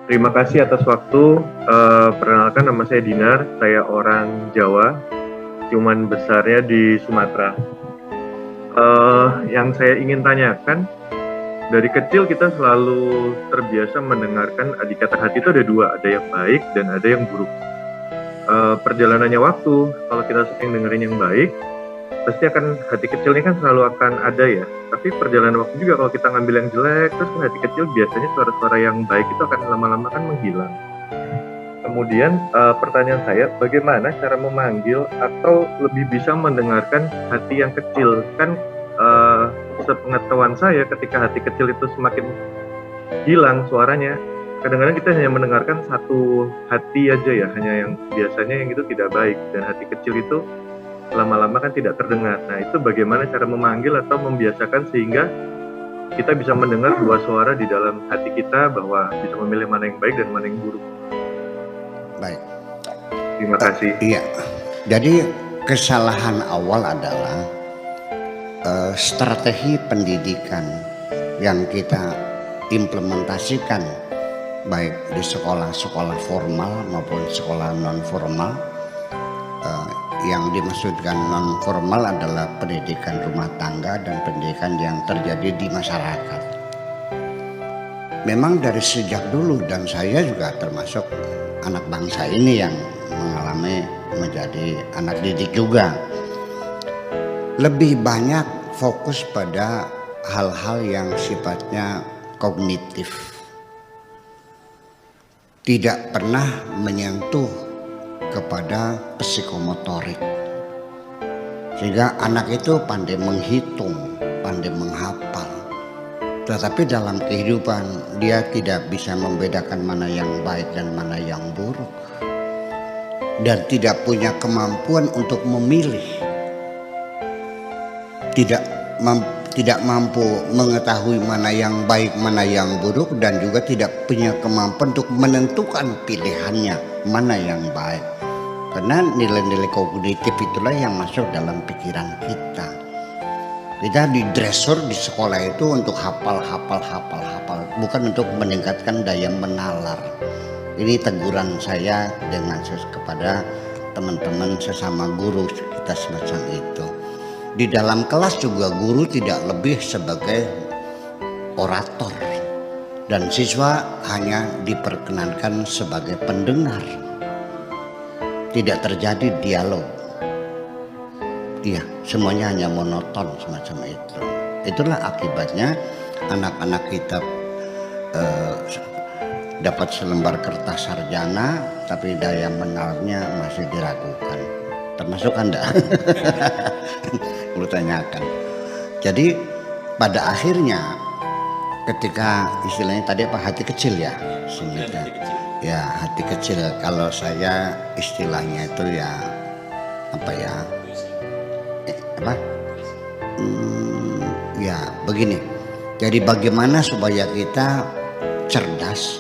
Terima kasih atas waktu. Perkenalkan, nama saya Dinar. Saya orang Jawa, cuman besarnya di Sumatera. Yang saya ingin tanyakan, dari kecil kita selalu terbiasa mendengarkan kata hati itu ada dua, ada yang baik dan ada yang buruk. Perjalanannya waktu, kalau kita sering dengerin yang baik, pasti akan hati kecilnya kan selalu akan ada ya. Tapi perjalanan waktu juga kalau kita ngambil yang jelek, terus hati kecil biasanya suara-suara yang baik itu akan lama-lama kan menghilang. Kemudian pertanyaan saya, bagaimana cara memanggil atau lebih bisa mendengarkan hati yang kecil? Kan sepengetahuan saya ketika hati kecil itu semakin hilang suaranya, kadang-kadang kita hanya mendengarkan satu hati aja ya, hanya yang biasanya yang itu tidak baik, dan hati kecil itu lama-lama kan tidak terdengar. Nah, itu bagaimana cara memanggil atau membiasakan sehingga kita bisa mendengar dua suara di dalam hati kita, bahwa bisa memilih mana yang baik dan mana yang buruk. Baik. Terima kasih. Iya. Jadi kesalahan awal adalah strategi pendidikan yang kita implementasikan baik di sekolah-sekolah formal maupun sekolah non formal. Yang dimaksudkan non formal adalah pendidikan rumah tangga dan pendidikan yang terjadi di masyarakat. Memang dari sejak dulu, dan saya juga termasuk anak bangsa ini yang mengalami menjadi anak didik juga, lebih banyak fokus pada hal-hal yang sifatnya kognitif, tidak pernah menyentuh kepada psikomotorik, sehingga anak itu pandai menghitung, pandai menghafal, tetapi dalam kehidupan dia tidak bisa membedakan mana yang baik dan mana yang buruk, dan tidak punya kemampuan untuk memilih, tidak mampu mengetahui mana yang baik, mana yang buruk, dan juga tidak punya kemampuan untuk menentukan pilihannya mana yang baik. Karena nilai-nilai kognitif itulah yang masuk dalam pikiran kita. Kita didresur di sekolah itu untuk hafal, bukan untuk meningkatkan daya menalar. Ini teguran saya kepada teman-teman sesama guru kita semacam itu. Di dalam kelas juga guru tidak lebih sebagai orator, dan siswa hanya diperkenankan sebagai pendengar. Tidak terjadi dialog. Iya, semuanya hanya monoton semacam itu. Itulah akibatnya anak-anak kita dapat selembar kertas sarjana, tapi daya menalarnya masih diragukan. Termasuk Anda. Bertanyakan. Jadi pada akhirnya ketika istilahnya tadi hati kecil ya, ya hati kecil. Kalau saya istilahnya itu ya ya begini. Jadi bagaimana supaya kita cerdas,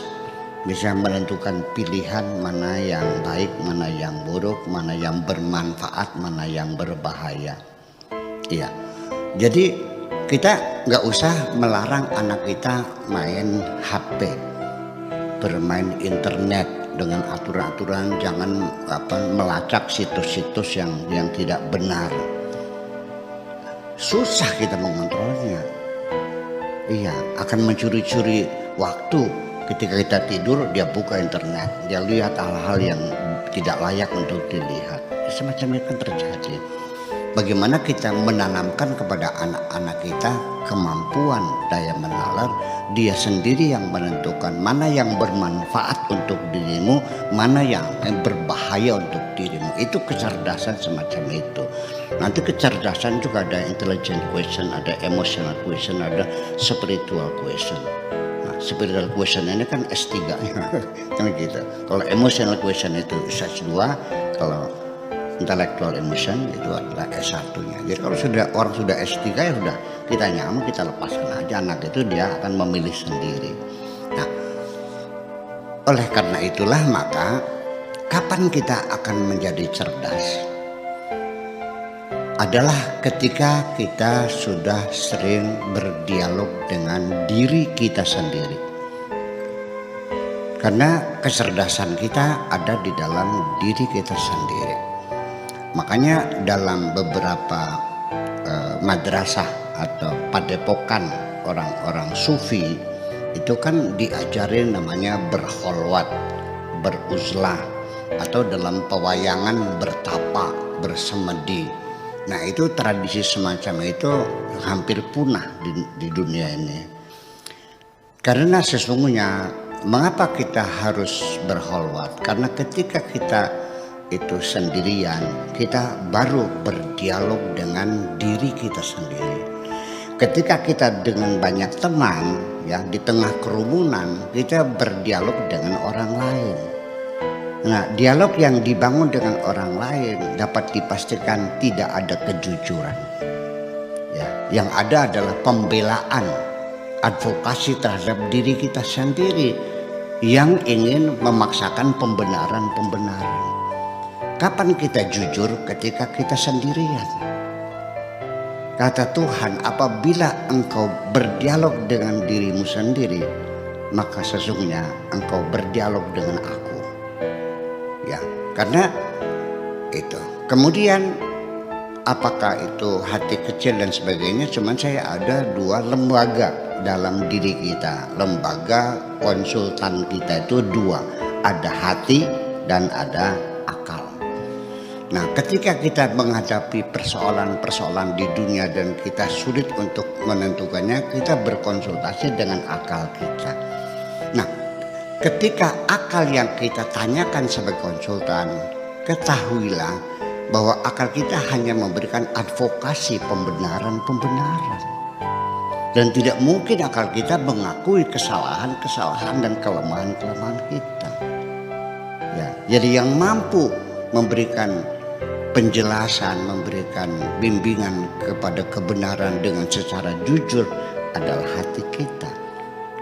bisa menentukan pilihan mana yang baik, mana yang buruk, mana yang bermanfaat, mana yang berbahaya. Iya. Jadi kita nggak usah melarang anak kita main HP, bermain internet dengan aturan-aturan, jangan melacak situs-situs yang tidak benar. Susah kita mengontrolnya. Iya, akan mencuri-curi waktu. Ketika kita tidur, dia buka internet, dia lihat hal-hal yang tidak layak untuk dilihat. Semacam itu kan terjadi. Bagaimana kita menanamkan kepada anak-anak kita kemampuan daya menalar, dia sendiri yang menentukan mana yang bermanfaat untuk dirimu, mana yang berbahaya untuk dirimu. Itu kecerdasan semacam itu. Nanti kecerdasan juga ada intelligent question, ada emotional question, ada spiritual question. Nah, spiritual question ini kan S3 kan gitu. Kalau emotional question itu S2, kalau intellectual emotion itu adalah S1-nya. Jadi kalau orang sudah S3 ya sudah, kita nyaman, kita lepaskan aja anak itu, dia akan memilih sendiri. Nah, oleh karena itulah maka kapan kita akan menjadi cerdas adalah ketika kita sudah sering berdialog dengan diri kita sendiri. Karena kecerdasan kita ada di dalam diri kita sendiri. Makanya dalam beberapa madrasah atau padepokan orang-orang sufi itu kan diajarin namanya berkholwat, beruzlah, atau dalam pewayangan bertapa, bersemedi. Nah itu tradisi semacam itu hampir punah di dunia ini. Karena sesungguhnya mengapa kita harus berkholwat? Karena ketika kita itu sendirian, kita baru berdialog dengan diri kita sendiri. Ketika kita dengan banyak teman, ya di tengah kerumunan, kita berdialog dengan orang lain. Nah, dialog yang dibangun dengan orang lain dapat dipastikan tidak ada kejujuran. Ya, yang ada adalah pembelaan, advokasi terhadap diri kita sendiri yang ingin memaksakan pembenaran-pembenaran. Kapan kita jujur? Ketika kita sendirian. Kata Tuhan, apabila engkau berdialog dengan dirimu sendiri, maka sesungguhnya engkau berdialog dengan aku. Ya, karena itu. Kemudian apakah itu hati kecil dan sebagainya? Cuman saya ada dua lembaga dalam diri kita. Lembaga konsultan kita itu dua. Ada hati dan ada akal. Nah, ketika kita menghadapi persoalan-persoalan di dunia dan kita sulit untuk menentukannya, kita berkonsultasi dengan akal kita. Nah, ketika akal yang kita tanyakan sebagai konsultan, ketahuilah bahwa akal kita hanya memberikan advokasi pembenaran-pembenaran. Dan tidak mungkin akal kita mengakui kesalahan-kesalahan dan kelemahan-kelemahan kita. Ya, jadi yang mampu memberikan penjelasan, memberikan bimbingan kepada kebenaran dengan secara jujur adalah hati kita.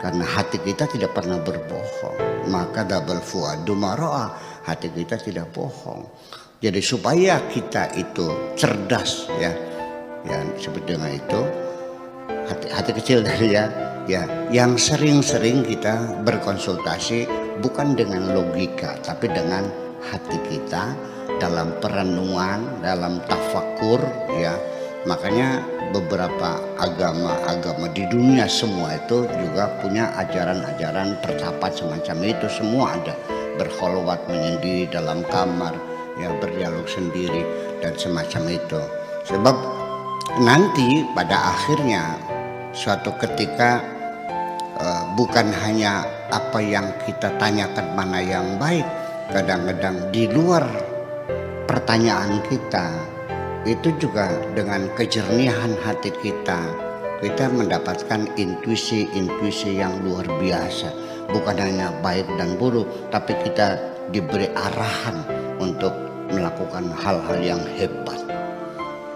Karena hati kita tidak pernah berbohong. Maka dabal fuadu maro'a, hati kita tidak bohong. Jadi supaya kita itu cerdas, ya seperti dengan itu hati kecil dari ya yang sering-sering kita berkonsultasi bukan dengan logika tapi dengan hati kita dalam perenungan, dalam tafakur, ya. Makanya beberapa agama-agama di dunia semua itu juga punya ajaran-ajaran tercapat semacam itu, semua ada. Berkholwat, menyendiri dalam kamar, ya, berdialog sendiri dan semacam itu. Sebab nanti pada akhirnya suatu ketika bukan hanya apa yang kita tanyakan mana yang baik, kadang-kadang di luar pertanyaan kita itu juga dengan kejernihan hati kita mendapatkan intuisi yang luar biasa. Bukan hanya baik dan buruk, tapi kita diberi arahan untuk melakukan hal-hal yang hebat.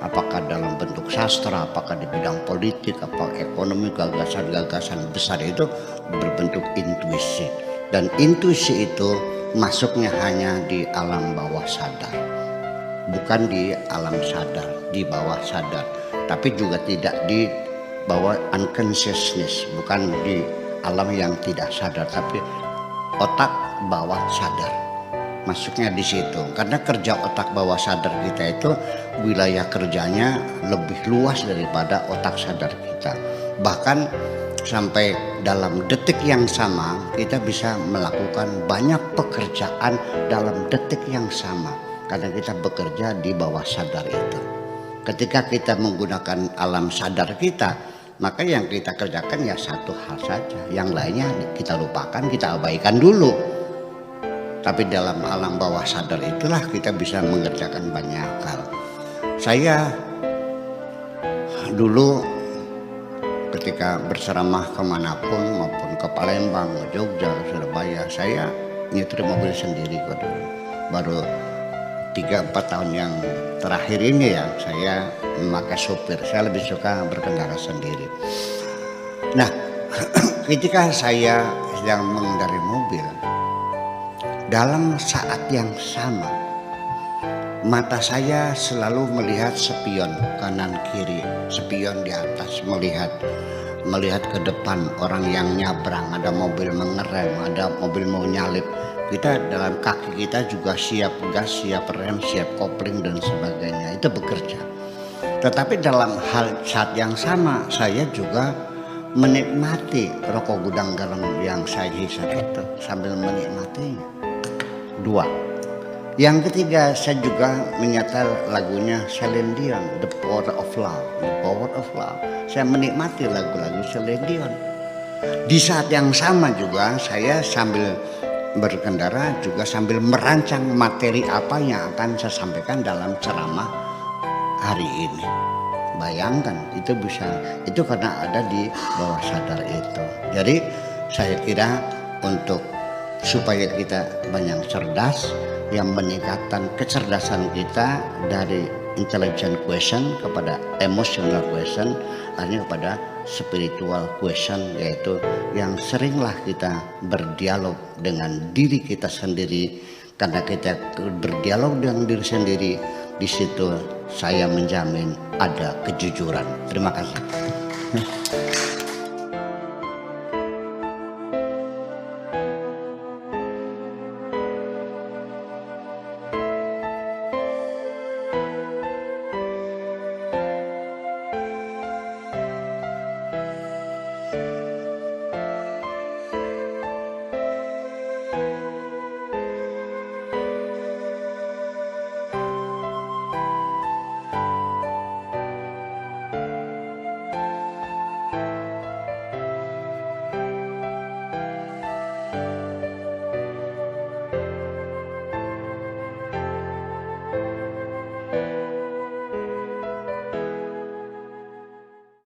Apakah dalam bentuk sastra, apakah di bidang politik, apa ekonomi, gagasan-gagasan besar itu berbentuk intuisi. Dan intuisi itu masuknya hanya di alam bawah sadar, bukan di alam sadar, di bawah sadar, tapi juga tidak di bawah unconsciousness, bukan di alam yang tidak sadar, tapi otak bawah sadar. Masuknya di situ, karena kerja otak bawah sadar kita itu wilayah kerjanya lebih luas daripada otak sadar kita. Bahkan sampai dalam detik yang sama kita bisa melakukan banyak pekerjaan dalam detik yang sama karena kita bekerja di bawah sadar itu. Ketika kita menggunakan alam sadar kita, maka yang kita kerjakan ya satu hal saja, yang lainnya kita lupakan, kita abaikan dulu. Tapi dalam alam bawah sadar itulah kita bisa mengerjakan banyak hal. Saya dulu ketika berceramah kemanapun, maupun ke Palembang, Jogja, Surabaya, saya nyetir mobil sendiri kok dulu. Baru 3-4 tahun yang terakhir ini ya saya memakai sopir. Saya lebih suka berkendara sendiri. Nah, ketika saya sedang mengendarai mobil, dalam saat yang sama Mata saya selalu melihat spion kanan kiri, spion di atas, melihat ke depan orang yang nyabrang, ada mobil mengerem, ada mobil mau nyalip. Kita dalam kaki kita juga siap gas, siap rem, siap kopling dan sebagainya. Itu bekerja. Tetapi dalam saat yang sama saya juga menikmati rokok gudang garam yang saya hisap itu sambil menikmatinya. Dua. Yang ketiga, saya juga menyetel lagunya Celine Dion, The Power of Love, The Power of Love. Saya menikmati lagu-lagu Celine Dion. Di saat yang sama juga saya sambil berkendara juga sambil merancang materi apa yang akan saya sampaikan dalam ceramah hari ini. Bayangkan itu karena ada di bawah sadar itu. Jadi saya kira untuk supaya kita banyak cerdas, yang meningkatkan kecerdasan kita dari intelligent question kepada emotional question, akhirnya kepada spiritual question, yaitu yang seringlah kita berdialog dengan diri kita sendiri. Karena kita berdialog dengan diri sendiri, di situ saya menjamin ada kejujuran. Terima kasih.